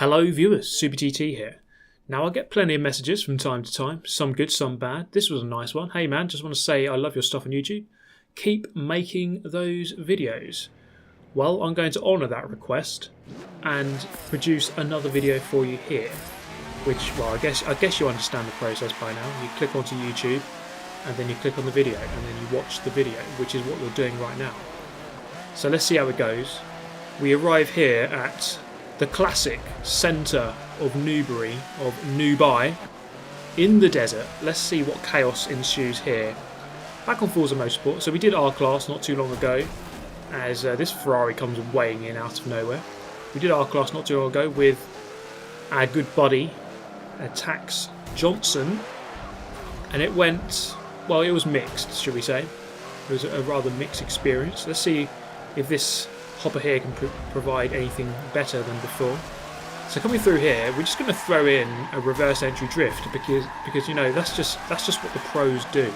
Hello viewers, Super GT here. Now I get plenty of messages from time to time, some good, some bad. This was a nice one. Hey man, just want to say I love your stuff on YouTube. Keep making those videos. Well, I'm going to honour that request and produce another video for you here. Which, well, I guess you understand the process by now. You click onto YouTube and then you click on the video and then you watch the video, which is what you're doing right now. So let's see how it goes. We arrive here at the classic centre of Newbury, of Nubai, in the desert. Let's see what chaos ensues here. Back on Forza Motorsport, so we did R-Class not too long ago, as this Ferrari comes weighing in out of nowhere. We did R-Class not too long ago with our good buddy, Tax Johnson, and it went, well, it was mixed, should we say. It was a rather mixed experience. Let's see if this hopper here can provide anything better than before. So coming through here, we're just going to throw in a reverse entry drift because you know that's just what the pros do.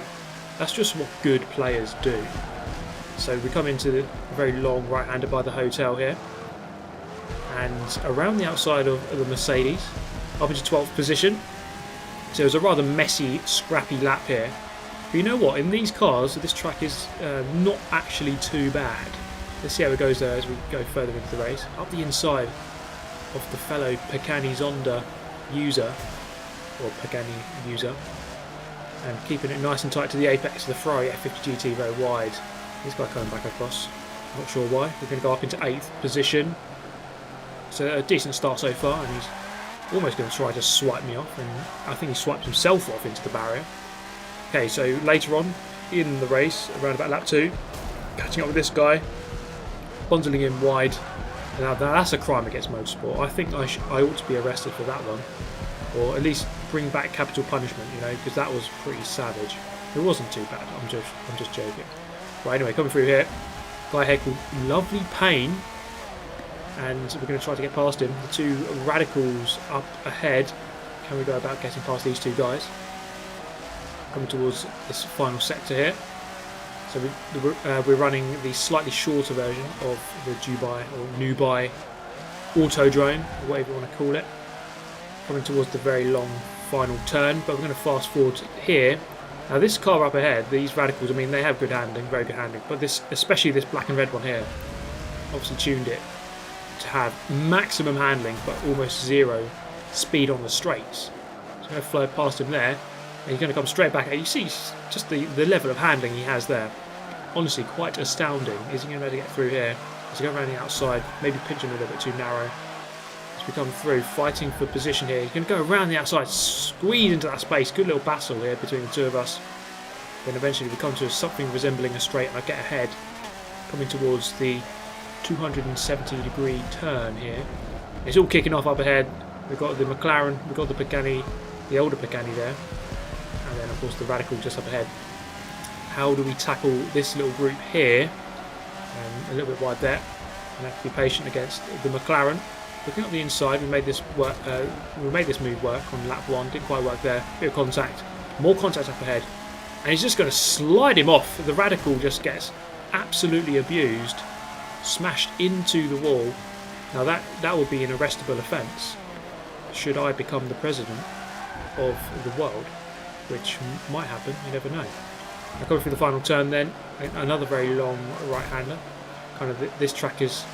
That's just what good players do. So we come into the very long right-hander by the hotel here, and around the outside of the Mercedes, up into 12th position. So it was a rather messy, scrappy lap here. But you know what? In these cars, this track is not actually too bad. Let's see how it goes there as we go further into the race. Up the inside of the fellow Pagani Zonda user, or Pagani user, and keeping it nice and tight to the apex of the Ferrari F50 GT, very wide. This guy coming back across, not sure why. We're going to go up into 8th position. So a decent start so far, and he's almost going to try to swipe me off, and I think he swiped himself off into the barrier. Okay, so later on in the race, around about lap 2, catching up with this guy, bundling in wide. Now that's a crime against motorsport. I think I ought to be arrested for that one, or at least bring back capital punishment, you know, because that was pretty savage. It wasn't too bad. I'm just joking. Right, anyway, coming through here, guy here called Lovely Pain, and we're going to try to get past him. The two radicals up ahead. Can we go about getting past these two guys? Coming towards this final sector here. So we're running the slightly shorter version of the Dubai or Nubai Autodrome, or whatever you want to call it. Coming towards the very long final turn, but we're going to fast forward here. Now this car up ahead, these radicals, I mean, they have good handling, very good handling, but this, especially this black and red one here, obviously tuned it to have maximum handling but almost zero speed on the straights. So I'm going to flow past him there, and he's going to come straight back. You see just the level of handling he has there. Honestly, quite astounding. Is he going to be able to get through here? As he goes around the outside, maybe pinching a little bit too narrow. As we come through, fighting for position here. He's going to go around the outside, squeeze into that space. Good little battle here between the two of us. Then eventually we come to something resembling a straight, and I get ahead, coming towards the 270-degree turn here. It's all kicking off up ahead. We've got the McLaren, we've got the Pagani, the older Pagani there, and then of course the Radical just up ahead. How do we tackle this little group here? A little bit wide there, and have to be patient against the McLaren. Looking up the inside, we made this work. We made this move work on lap 1. Didn't quite work there. Bit of contact, more contact up ahead, and he's just going to slide him off. The Radical just gets absolutely abused, smashed into the wall. Now that would be an arrestable offence should I become the president of the world, which might happen. You never know. I come through the final turn then, another very long right-hander. Kind of this track is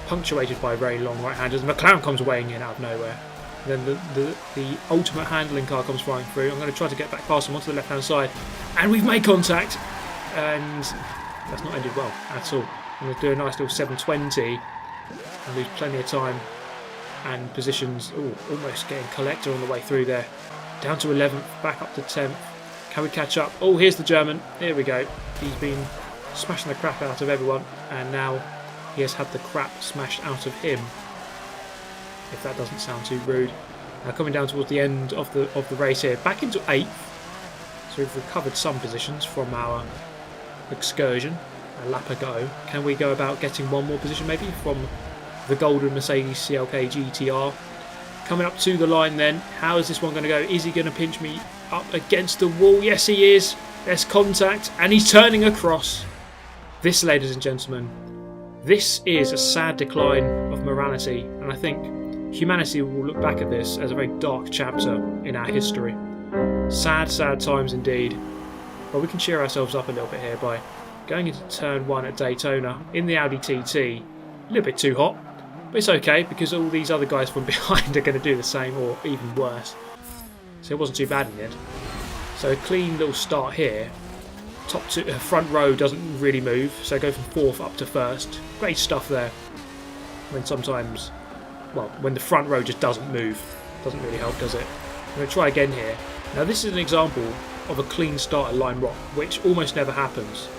punctuated by very long right-handers. The McLaren comes weighing in out of nowhere. And then the ultimate handling car comes flying through. I'm going to try to get back past him onto the left-hand side, and we've made contact, and that's not ended well at all. I'm going to do a nice little 720 and lose plenty of time and positions. Almost getting collector on the way through there. Down to 11th, back up to 10th. Can we catch up? Oh, here's the German. Here we go. He's been smashing the crap out of everyone, and now he has had the crap smashed out of him, if that doesn't sound too rude. Now coming down towards the end of the race here, back into 8th. So we've recovered some positions from our excursion a lap ago. Can we go about getting one more position maybe from the golden Mercedes CLK GTR? Coming up to the line then, how is this one going to go? Is he going to pinch me up against the wall? Yes, he is. There's contact, and he's turning across. This, ladies and gentlemen, this is a sad decline of morality, and I think humanity will look back at this as a very dark chapter in our history. Sad, sad times indeed. But we can cheer ourselves up a little bit here by going into turn 1 at Daytona in the Audi TT. A little bit too hot, but it's okay because all these other guys from behind are going to do the same or even worse. So it wasn't too bad in the end. So a clean little start here. Front row doesn't really move, so go from 4th up to 1st. Great stuff there. When sometimes, well, when the front row just doesn't move, doesn't really help, does it? I'm going to try again here. Now this is an example of a clean start at Lime Rock, which almost never happens.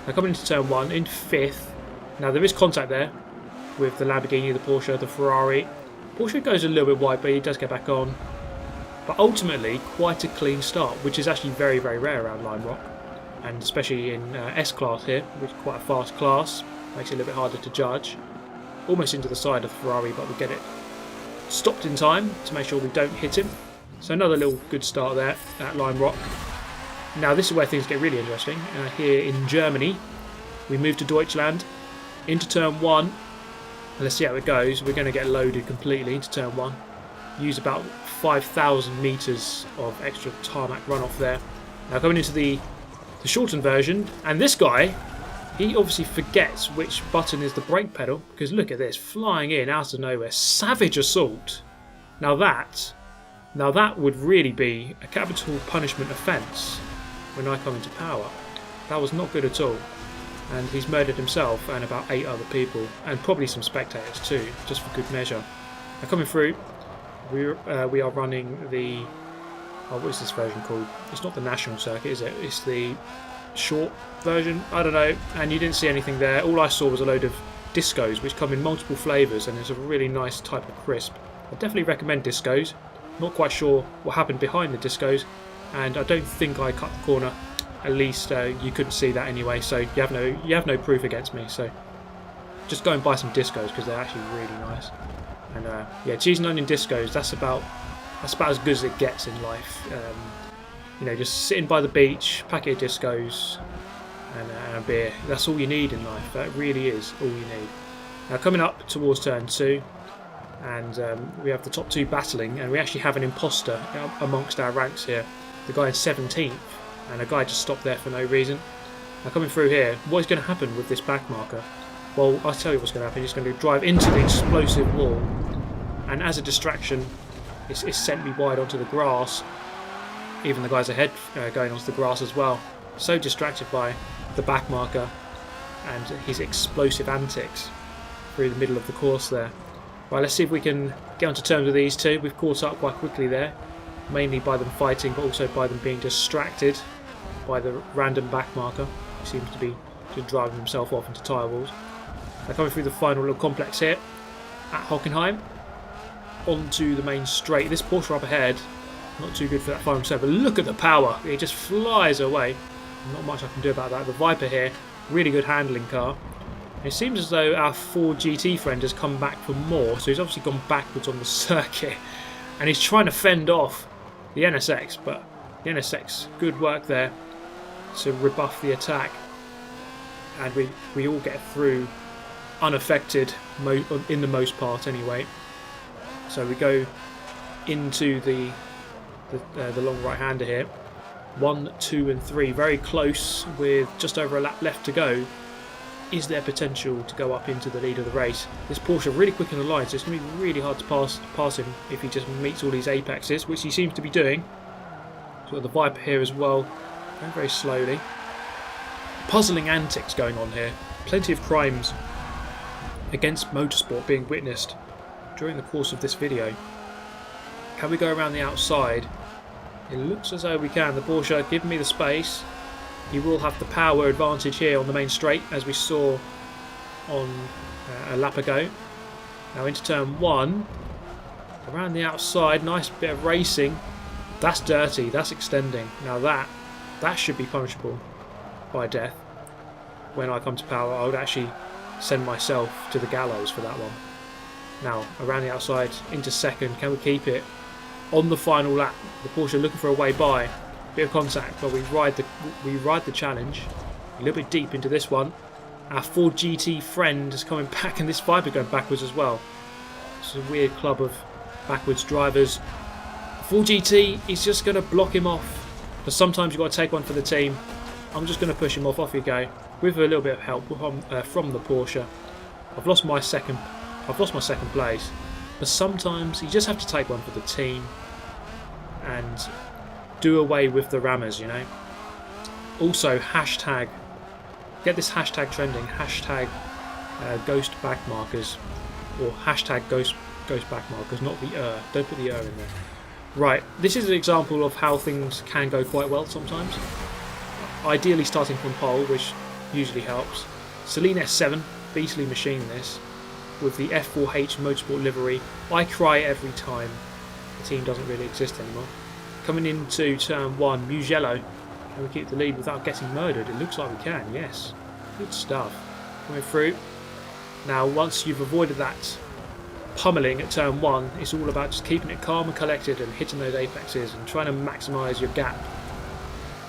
Now coming into turn 1 in 5th. Now there is contact there with the Lamborghini, the Porsche, the Ferrari. Porsche goes a little bit wide, but he does get back on. But ultimately, quite a clean start, which is actually very, very rare around Lime Rock. And especially in S-Class here, which is quite a fast class. Makes it a little bit harder to judge. Almost into the side of the Ferrari, but we get it stopped in time to make sure we don't hit him. So another little good start there at Lime Rock. Now this is where things get really interesting. Here in Germany, we move to Deutschland into turn 1. Let's see how it goes. We're going to get loaded completely into turn 1. Use about 5,000 metres of extra tarmac runoff there. Now coming into the shortened version, and this guy, he obviously forgets which button is the brake pedal, because look at this, flying in out of nowhere, savage assault. Now that would really be a capital punishment offence when I come into power. That was not good at all. And he's murdered himself and about 8 other people, and probably some spectators too, just for good measure. Now coming through, we are running the, what is this version called? It's not the national circuit, is it? It's the short version, I don't know. And you didn't see anything there. All I saw was a load of discos, which come in multiple flavours, and it's a really nice type of crisp. I definitely recommend discos. Not quite sure what happened behind the discos, and I don't think I cut the corner. At least you couldn't see that anyway, so you have no proof against me. So just go and buy some discos because they're actually really nice. And yeah, cheese and onion discos. That's about as good as it gets in life. You know, just sitting by the beach, packet of discos, and a beer. That's all you need in life. That really is all you need. Now coming up towards turn 2. And we have the top 2 battling, and we actually have an imposter amongst our ranks here. The guy in 17th, and a guy just stopped there for no reason. Now coming through here, what is going to happen with this back marker? Well, I'll tell you what's going to happen. He's going to drive into the explosive wall, and as a distraction, it's sent me wide onto the grass. Even the guys ahead going onto the grass as well. So distracted by the back marker and his explosive antics through the middle of the course there. Right, let's see if we can get onto terms with these two. We've caught up quite quickly there, mainly by them fighting, but also by them being distracted by the random back marker. He seems to be just driving himself off into tyre walls. Now coming through the final little complex here at Hockenheim, onto the main straight. This Porsche up ahead, not too good for that final set, but look at the power. It just flies away. Not much I can do about that. The Viper here, really good handling car. It seems as though our Ford GT friend has come back for more, so he's obviously gone backwards on the circuit, and he's trying to fend off the NSX, but the NSX, good work there to rebuff the attack, and we all get through unaffected in the most part anyway. So we go into the long right-hander here. 1, 2 and 3, very close with just over a lap left to go. Is there potential to go up into the lead of the race? This Porsche really quick in the line, so it's going to be really hard to pass him if he just meets all these apexes, which he seems to be doing. So we've got the Viper here as well, going very slowly. Puzzling antics going on here. Plenty of crimes against motorsport being witnessed during the course of this video. Can we go around the outside? It looks as though we can. The Porsche giving me the space. He will have the power advantage here on the main straight, as we saw on a lap ago. Now into turn 1. Around the outside, nice bit of racing. That's dirty, that's extending. Now that should be punishable by death. When I come to power, I would actually send myself to the gallows for that one. Now, around the outside, into second. Can we keep it? On the final lap, the Porsche looking for a way by. Bit of contact, but we ride the challenge. A little bit deep into this one. Our Ford GT friend is coming back, and this Viper going backwards as well. It's a weird club of backwards drivers. Full GT, he's just going to block him off. But sometimes you've got to take one for the team. I'm just going to push him off you go. With a little bit of help from the Porsche. I've lost my second place. But sometimes you just have to take one for the team and do away with the rammers, you know. Also, hashtag, get this hashtag trending, hashtag ghost back markers, or hashtag ghost back markers, not the don't put the in there. Right, this is an example of how things can go quite well sometimes. Ideally starting from pole, which usually helps. Celine S7, beastly machine this, with the F4H Motorsport livery. I cry every time the team doesn't really exist anymore. Coming into turn 1, Mugello. Can we keep the lead without getting murdered? It looks like we can, yes. Good stuff. Coming through. Now, once you've avoided that pummeling at turn 1, it's all about just keeping it calm and collected and hitting those apexes and trying to maximise your gap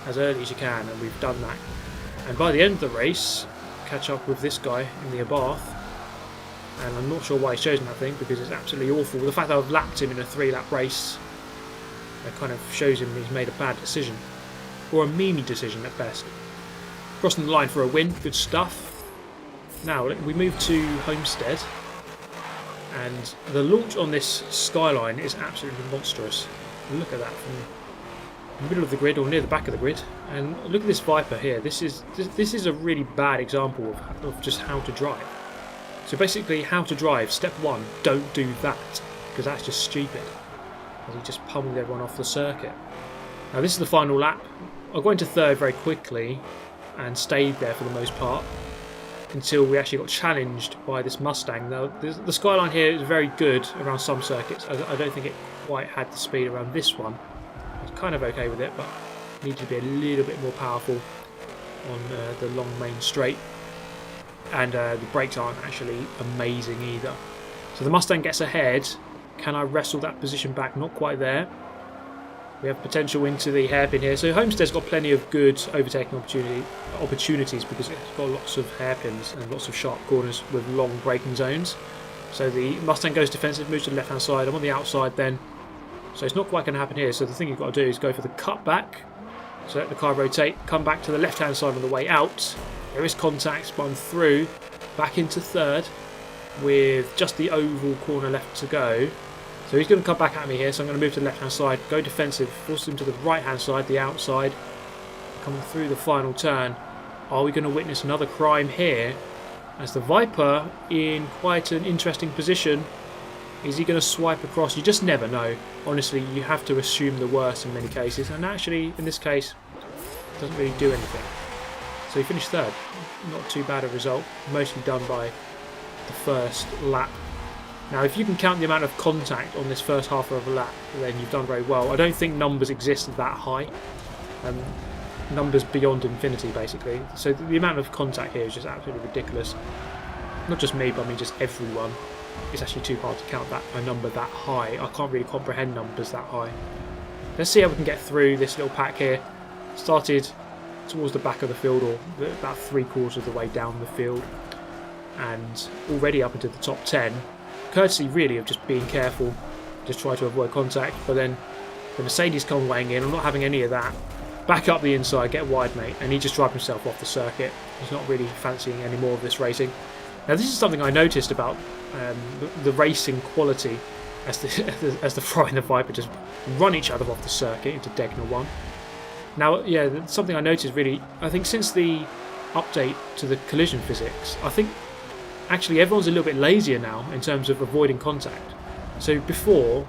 as early as you can, and we've done that. And by the end of the race, catch up with this guy in the Abarth, and I'm not sure why he's chosen that thing because it's absolutely awful. The fact that I've lapped him in a 3-lap race, that kind of shows him he's made a bad decision, or a memey decision at best. Crossing the line for a win, good stuff. Now we move to Homestead, and the launch on this skyline is absolutely monstrous. Look at that from the middle of the grid or near the back of the grid, and look at this Viper here. This is a really bad example of just how to drive. So basically, how to drive. Step 1: don't do that, because that's just stupid. As he just pummeled everyone off the circuit. Now this is the final lap. I got into third very quickly and stayed there for the most part until we actually got challenged by this Mustang. Now the skyline here is very good around some circuits. I don't think it quite had the speed around this one. I was kind of okay with it, but needed to be a little bit more powerful on the long main straight. And the brakes aren't actually amazing either. So the Mustang gets ahead. Can I wrestle that position back? Not quite there. We have potential into the hairpin here. So Homestead's got plenty of good overtaking opportunities because it's got lots of hairpins and lots of sharp corners with long braking zones. So the Mustang goes defensive, moves to the left-hand side. I'm on the outside then. So it's not quite going to happen here. So the thing you've got to do is go for the cutback. So let the car rotate, come back to the left-hand side on the way out. There is contact, but I'm through. Back into third with just the oval corner left to go. So he's going to come back at me here, so I'm going to move to the left-hand side, go defensive, force him to the right-hand side, the outside, coming through the final turn. Are we going to witness another crime here? As the Viper in quite an interesting position. Is he going to swipe across? You just never know. Honestly, you have to assume the worst in many cases, and actually, in this case, it doesn't really do anything. So he finished third. Not too bad a result, mostly done by the first lap. Now, if you can count the amount of contact on this first half of a lap, then you've done very well. I don't think numbers exist that high. Numbers beyond infinity, basically. So the amount of contact here is just absolutely ridiculous. Not just me, but I mean just everyone. It's actually too hard to count a number that high. I can't really comprehend numbers that high. Let's see how we can get through this little pack here. Started towards the back of the field, or about 3/4 of the way down the field, and already up into the top 10. Courtesy really of just being careful, just try to avoid contact. But then the Mercedes come weighing in. I'm not having any of that. Back up the inside, get wide, mate, and he just drives himself off the circuit. He's not really fancying any more of this racing. Now this is something I noticed about the racing quality as the Fry and the Viper just run each other off the circuit into Degner 1. Now, yeah, something I noticed really, I think since the update to the collision physics, I think actually everyone's a little bit lazier now in terms of avoiding contact. So before,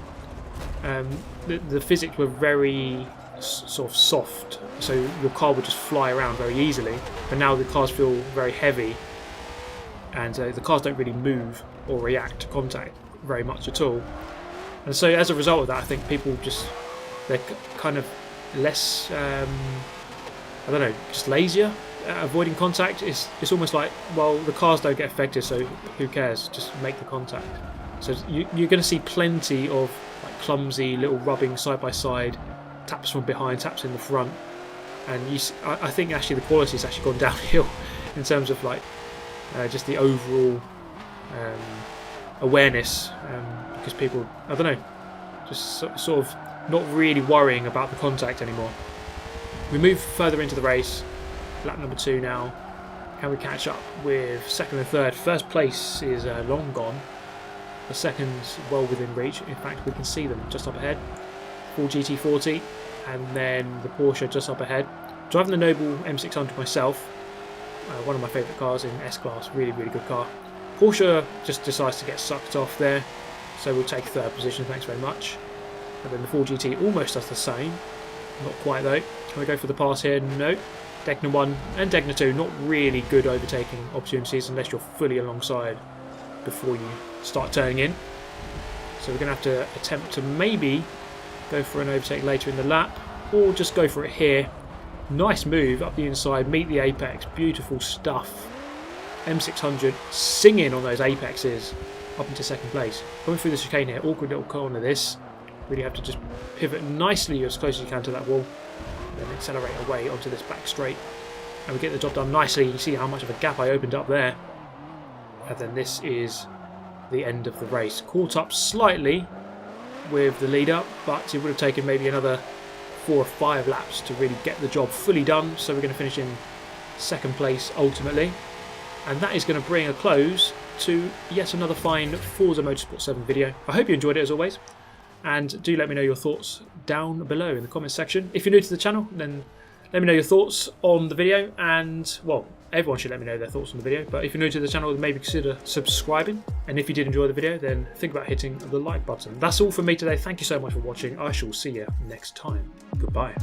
the physics were very sort of soft, so your car would just fly around very easily, but now the cars feel very heavy, and the cars don't really move or react to contact very much at all. And so as a result of that, I think people they're kind of less, I don't know, just lazier at avoiding contact. It's almost like, well, the cars don't get affected, so who cares, just make the contact. So you're going to see plenty of like clumsy little rubbing side by side, taps from behind, taps in the front, and I think actually the quality's actually gone downhill in terms of like just the overall awareness, because people, I don't know, Just sort of not really worrying about the contact anymore. We move further into the race. Lap number 2 now. Can we catch up with second and third? First place is long gone. The second's well within reach. In fact, we can see them just up ahead. Full GT40, and then the Porsche just up ahead. Driving the Noble M600 myself. One of my favourite cars in S-Class. Really, really good car. Porsche just decides to get sucked off there. So we'll take third position, thanks very much. And then the Full GT almost does the same. Not quite though. Can we go for the pass here? No. Degna 1 and Degna 2, not really good overtaking opportunities unless you're fully alongside before you start turning in. So we're going to have to attempt to maybe go for an overtake later in the lap, or just go for it here. Nice move up the inside, meet the apex, beautiful stuff. M600 singing on those apexes up into second place. Coming through the chicane here, awkward little corner this. Really have to just pivot nicely as close as you can to that wall. Then accelerate away onto this back straight, and we get the job done nicely. You see how much of a gap I opened up there, and then this is the end of the race. Caught up slightly with the leader, but it would have taken maybe another 4 or 5 laps to really get the job fully done. So we're going to finish in second place ultimately, and that is going to bring a close to yet another fine Forza Motorsport 7 video. I hope you enjoyed it as always. And do let me know your thoughts down below in the comments section. If you're new to the channel, then let me know your thoughts on the video. And, well, everyone should let me know their thoughts on the video. But if you're new to the channel, then maybe consider subscribing. And if you did enjoy the video, then think about hitting the like button. That's all from me today. Thank you so much for watching. I shall see you next time. Goodbye.